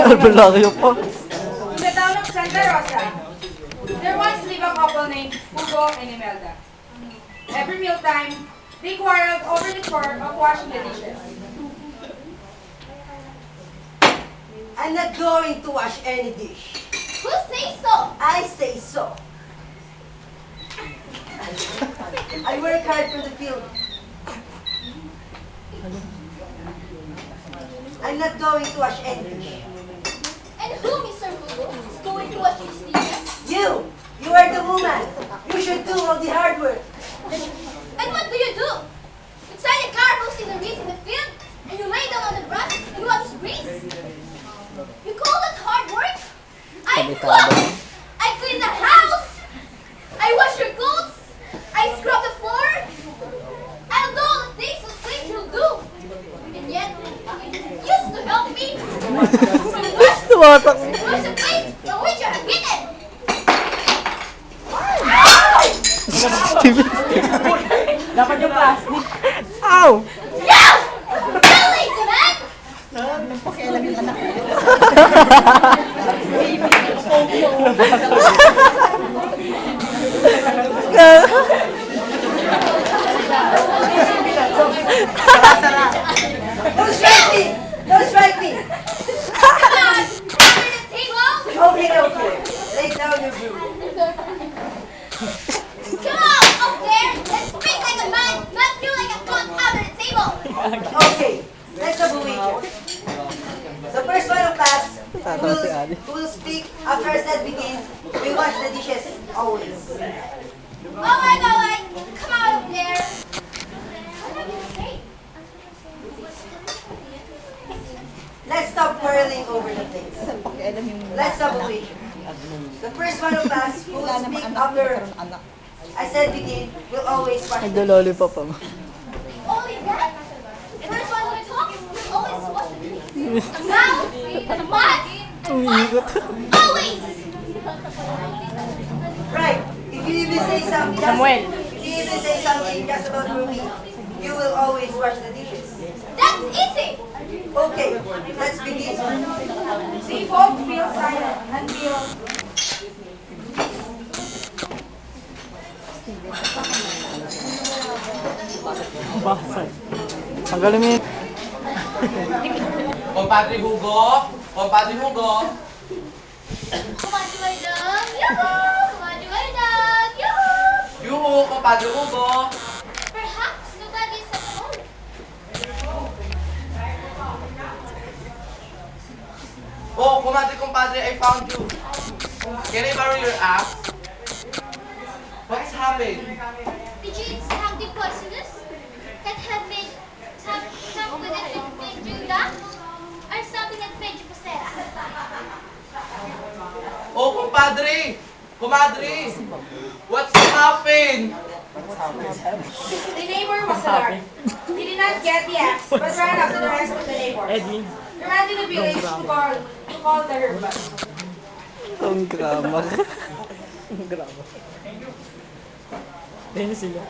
Albalakyo pa. In the town of Santa Rosa, there once lived a couple named Hugo and Imelda. Every mealtime, they quarreled over the chore of washing the dishes. I'm not going to wash any dish. Who says so? I say so. I work hard for the field. I'm not going to wash any dish. And who, Mr. Hugo, is going to wash these dishes? You! You are the woman! You should do all the hard work. And what do you do? You tie the car roasting the reeds in the field, and you lay down on the grass and watch the breeze? You call that hard work? I cook! I clean the house! I wash your clothes! I scrub the floor! I'll do all the things you think you'll do! And yet, you used to help me! Wash the plate on which you have eaten! Dapat yung plastic. Ow! Yeah! Really, man! Don't strike me! Don't strike me! Come on! Under the table! Okay, okay. Lay down your broom. Come on, up there! Let's speak like a man, not you like a cunt under the table! Okay, let's have a wager. The first one of us who will speak after I said begin, we wash the dishes always. Alright, come on up there! What are you saying? Let's stop quarreling over the things. Let's have a wager. The first one of us who will speak after I said begin, will always wash the dishes. Nagdo-lollipop pa mo. Only that? First one who talks will always wash the dishes. Now, the mud! Umiikot. Always! Right. If you even say something, if you even say something just about Ruby, you will always wash the dishes. That's easy! Okay, let's begin. They both feel silent until Basag. Tanggalin mo yun. Compadre Hugo! Compadre Hugo! Kumaju my dog! Yoo-hoo! Kumaju my dog! Yoo-hoo! Yuhu! Compadre Hugo! Perhaps nobody is at home. Oh, compadre, I found you. Can I borrow your axe? What's happened? Did you eat something poisonous that had made some with it made you die? Or something that made you possessed? Oh, compadre! Comadre! What's happened? the neighbor was alarmed. He did not get the axe, but ran after the rest of the neighbors. He ran to the village to call the herbalist. Ang grammar. Ang grammar. Ayun sila.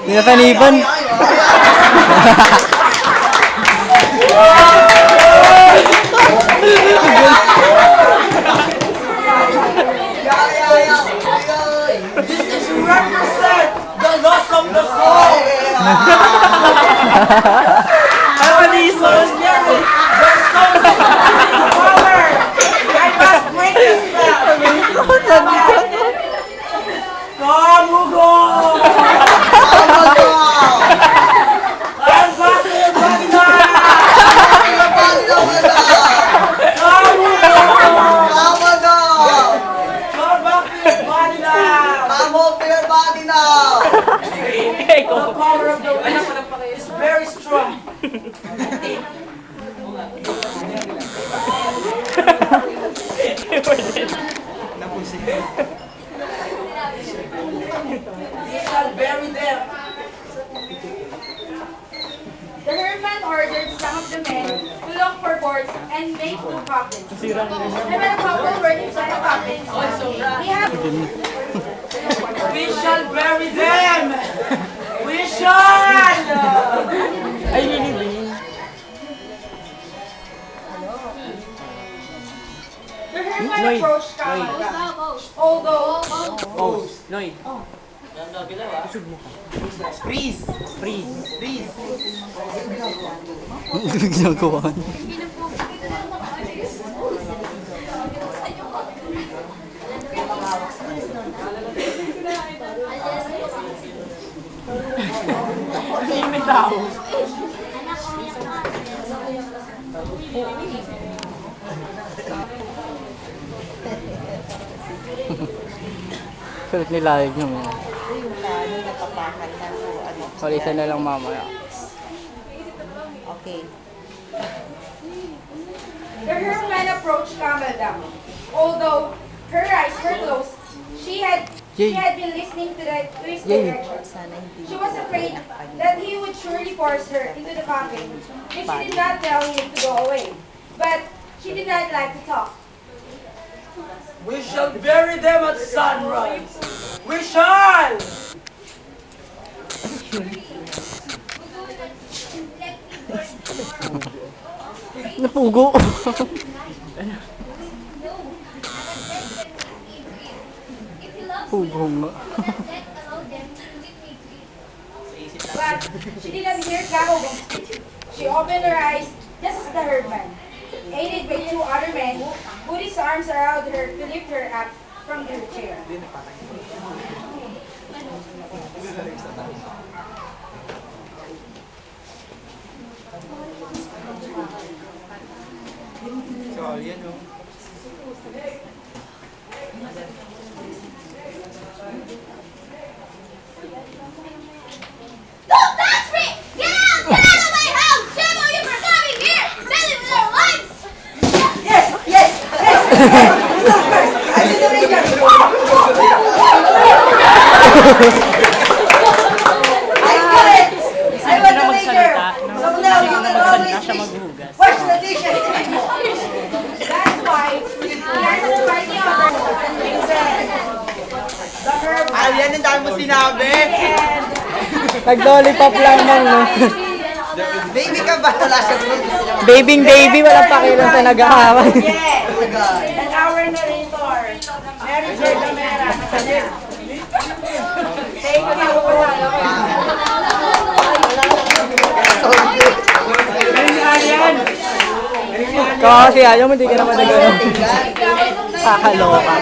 Hindi na paniban. This is represent the loss of the soul! Alison! The soul of power! I must break this spell! Come, Hugo! I'm back to your body now! Come, Hugo! Come back to your body now! The power of the wind is very strong. We shall bury them boards and make blue coffins. And when a couple were inside the coffin, they have We shall bury them! We shall! Ay, lilibing. the hermit Noy, approached Noy. Kamala. Although Oh, Noy. Freeze! Freeze. Freeze! Ginagawa niya. Limit daw. Sulit nilayag naman. Napapakan na po, ano. Ulitin na lang mamaya. Okay. the hermit approached Kamala. Although her eyes were closed, she had been listening to his Yay. directions. Sana hindi She was afraid that he would surely force her into the coffin if she did not tell him to go away. But she did not like to talk. We shall bury them at sunrise! We shall! Napugo. Pugo nga. But she didn't hear Kahogong speak. She opened her eyes just as the herdman, aided by two other men, put his arms around her to lift her up from her chair. Don't touch me! Get out! Get out of my house! Shame on you for coming here! Selling with our lives! Yes! Yes! Yes! You go first! I'm in the major! I got it! I was the major! So now you will always wash the dishes! That's why he answered by the others. The herdman Alien, ang dami mo sinabi! Nag-lollipop lang man, no? Baby ka ba? Wala siya Babing baby, walang pakialam sa nag-aaral. and our narrator, Mary Joy Camera. Thank you. Kasi ayaw mo, hindi ka naman nag-aaral. Kakaloka.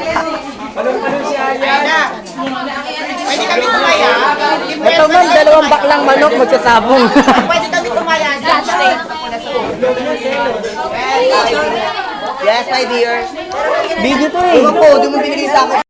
Pwede kami tumaya. Ito man, dalawang baklang manok magsasabong. Pwede kami tumaya. Yes, my dear. Video to eh. Di mo binigay sa akin.